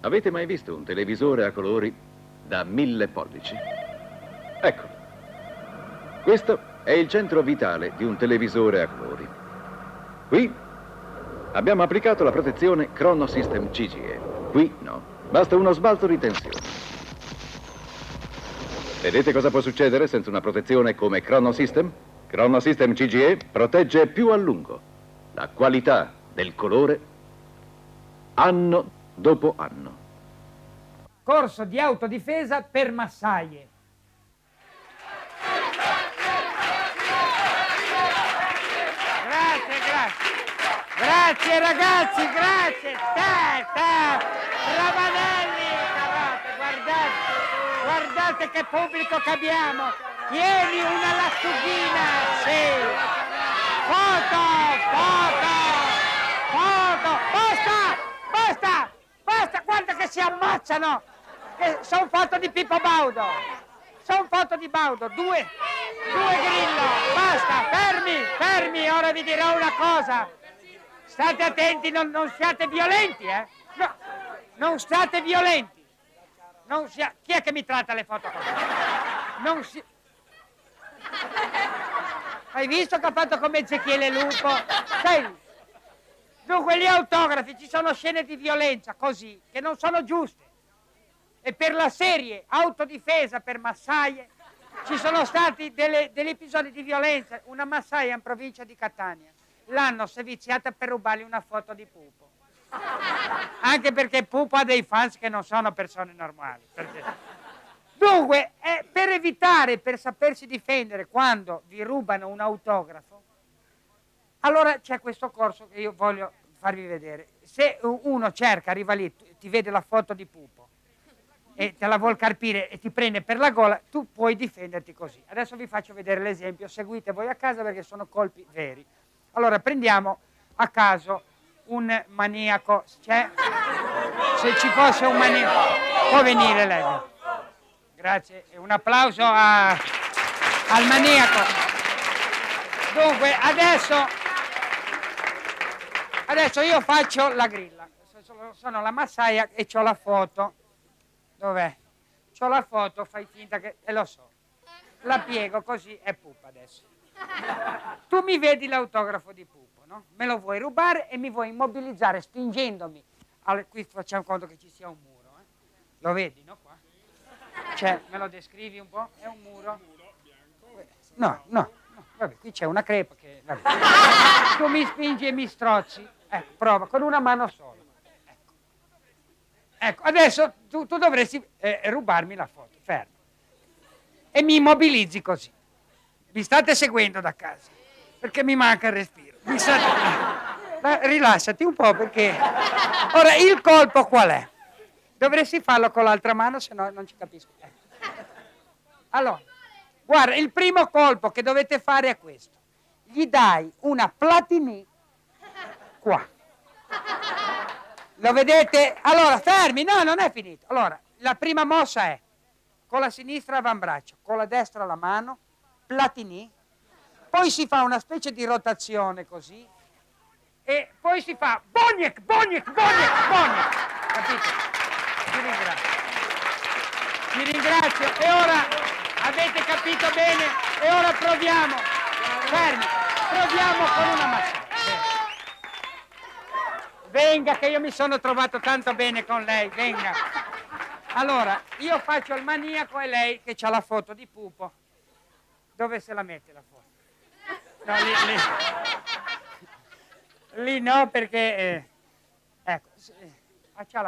Avete mai visto un televisore a colori da 1000 pollici? Ecco, questo è il centro vitale di un televisore a colori. Qui abbiamo applicato la protezione Chrono System CGE. Qui no, basta uno sbalzo di tensione. Vedete cosa può succedere senza una protezione come Chrono System? Chrono System CGE protegge più a lungo la qualità del colore anno dopo anno. Corso di autodifesa per massaie. Grazie ragazzi, grazie. Ravanelli, carote, guardate che pubblico che abbiamo. Tieni una lattughina, sì. Foto. Basta, guarda che si ammazzano. Sono fatto di Pippo Baudo. Due grillo. Basta, fermi, ora vi dirò una cosa. State attenti, non siate violenti, eh? No, non state violenti. Chi è che mi tratta le foto così? Hai visto che ha fatto come Ezechiele Lupo? Sai? Dunque, gli autografi, ci sono scene di violenza, così, che non sono giuste. E per la serie Autodifesa per massaie ci sono stati degli episodi di violenza. Una massaia in provincia di Catania l'hanno seviziata per rubargli una foto di Pupo. Anche perché Pupo ha dei fans che non sono persone normali. Dunque, per evitare, per sapersi difendere quando vi rubano un autografo, allora c'è questo corso che io voglio farvi vedere. Se uno cerca, arriva lì, ti vede la foto di Pupo e te la vuol carpire e ti prende per la gola, tu puoi difenderti così. Adesso vi faccio vedere l'esempio, seguite voi a casa perché sono colpi veri. Allora, prendiamo a caso un maniaco. Se ci fosse un maniaco, può venire lei. Grazie, e un applauso al maniaco. Dunque, adesso io faccio la grilla. Sono la massaia e c'ho la foto. Dov'è? C'ho la foto, fai finta che... E lo so. La piego così, è Pupa adesso. Tu mi vedi l'autografo di Pupo, no? Me lo vuoi rubare e mi vuoi immobilizzare spingendomi. Qui facciamo conto che ci sia un muro, eh? Lo vedi, no? Qua? Me lo descrivi un po'? È un muro? No. Vabbè, qui c'è una crepa che... Vabbè. Tu mi spingi e mi strozzi. Ecco, prova, con una mano sola. Ecco, adesso tu dovresti rubarmi la foto, fermo. E mi immobilizzi così. Mi state seguendo da casa, perché mi manca il respiro. Rilassati un po' perché... Ora, il colpo qual è? Dovresti farlo con l'altra mano, se no non ci capisco. Allora, guarda, il primo colpo che dovete fare è questo. Gli dai una Platini qua. Lo vedete? Allora, fermi, no, non è finito. Allora, la prima mossa è con la sinistra avambraccio, con la destra la mano, Platini, poi si fa una specie di rotazione così, e poi si fa Boniek. Capito? Ti ringrazio. E ora avete capito bene, e ora proviamo. Fermi, proviamo con una massa. Venga, che io mi sono trovato tanto bene con lei, venga. Allora, io faccio il maniaco e lei che ha la foto di Pupo. Dove se la mette la foto? No, lì no, perché... ecco, c'ha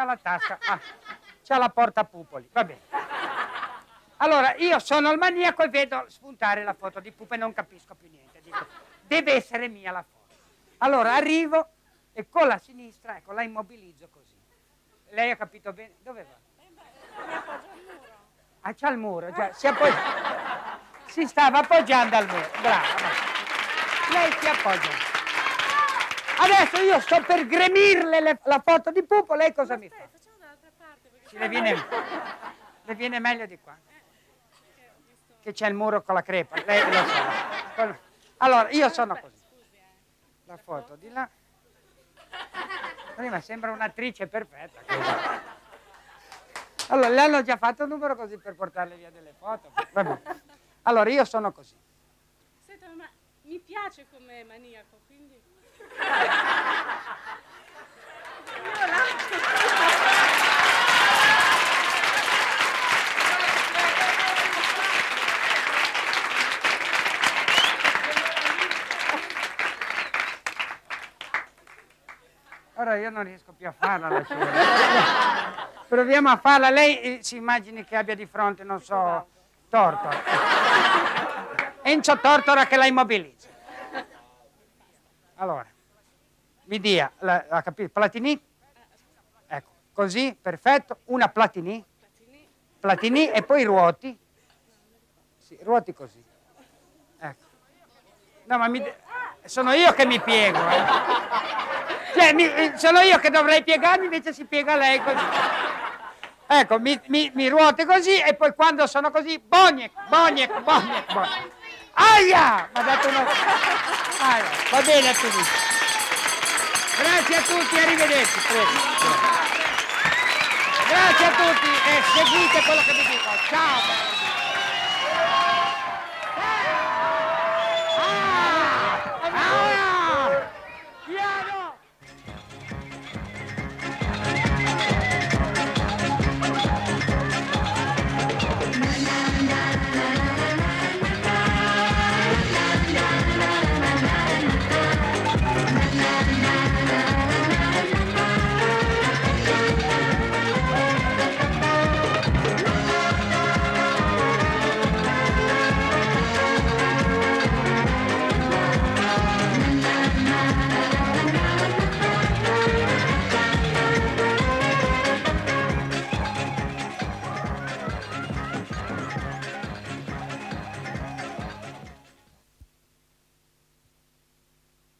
la tasca, c'ha la porta Pupoli, va bene. Allora, io sono il maniaco e vedo spuntare la foto di Pupo e non capisco più niente. Dico, deve essere mia la foto. Allora, arrivo... E con la sinistra, ecco, la immobilizzo così. Lei ha capito bene? Dove va? Mi appoggio al muro. Ah, c'ha il muro, già. Si stava appoggiando al muro. Brava. Lei si appoggia. Adesso io sto per gremirle la foto di Pupo, lei cosa mi fa? Facciamo dall'altra parte. Sì, le viene meglio di qua. Che c'è il muro con la crepa. Lei lo sa. Allora, io sono così. La foto di là. Prima sembra un'attrice perfetta. Allora, le hanno già fatto un numero così per portarle via delle foto. Vabbè. Allora, io sono così. Senta, ma mi piace come maniaco, quindi... Ora io non riesco più a farla la scena. Proviamo a farla. Lei si immagini che abbia di fronte, non so, Tortora. Enzo Tortora che la immobilizza. Allora, mi dia, ha capito? Platini? Ecco, così, perfetto. Una Platini. Platini e poi ruoti. Sì, ruoti così. Ecco. No, ma sono io che mi piego, Cioè, sono io che dovrei piegarmi, invece si piega lei così. Ecco, mi ruote così e poi quando sono così, boniek. Aia! Mi ha dato una... Aia, va bene a tutti. Grazie a tutti, arrivederci. Prego. Grazie a tutti e seguite quello che vi dico. Ciao!